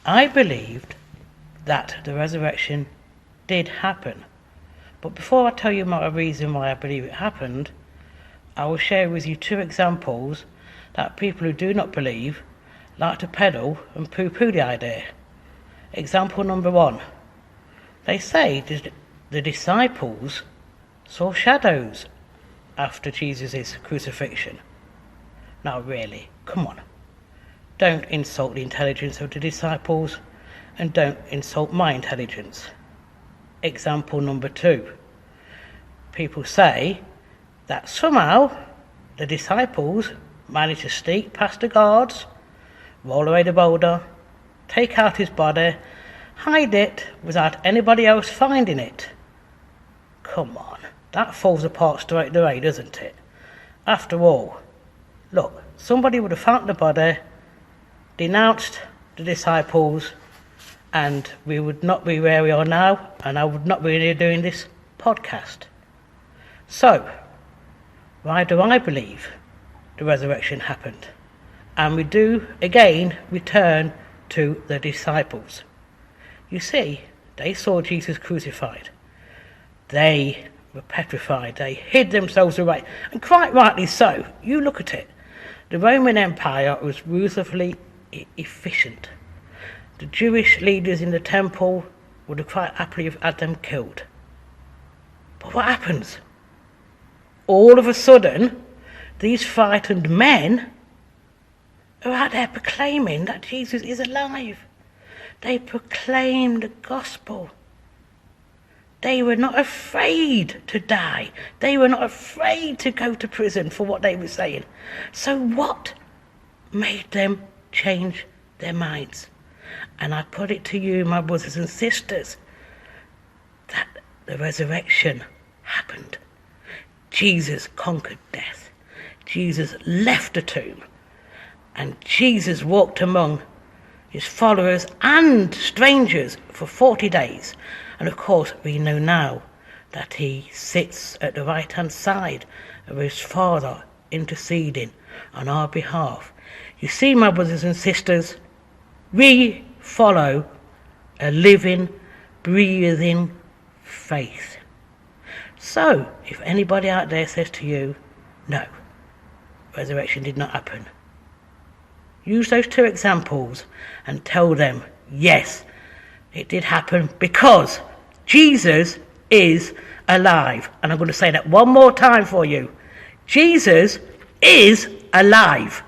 I believed that the resurrection did happen. But before I tell you my reason why I believe it happened, I will share with you two examples that people who do not believe like to peddle and poo-poo the idea. Example number one. They say the disciples saw shadows after Jesus' crucifixion. Now really, come on. Don't insult the intelligence of the disciples and don't insult my intelligence. Example number two. People say that somehow the disciples managed to sneak past the guards, roll away the boulder, take out his body, hide it without anybody else finding it. Come on, that falls apart straight away, doesn't it? After all, look, somebody would have found the body, denounced the disciples, and we would not be where we are now, and I would not be here doing this podcast. So, why do I believe the resurrection happened? And we do again return to the disciples. You see, they saw Jesus crucified. They were petrified. They hid themselves away, and quite rightly so. You look at it. The Roman Empire was ruthlessly efficient. The Jewish leaders in the temple would have quite happily have had them killed. But what happens? All of a sudden, these frightened men are out there proclaiming that Jesus is alive. They proclaim the gospel. They were not afraid to die. They were not afraid to go to prison for what they were saying. So what made them change their minds? And I put it to you, my brothers and sisters, that the resurrection happened. Jesus conquered death. Jesus left the tomb. And Jesus walked among his followers and strangers for 40 days. And of course, we know now that he sits at the right-hand side of his Father, interceding on our behalf. You see, my brothers and sisters, we follow a living, breathing faith. So, if anybody out there says to you, no, resurrection did not happen, use those two examples and tell them, yes, it did happen because Jesus is alive. And I'm going to say that one more time for you. Jesus is alive.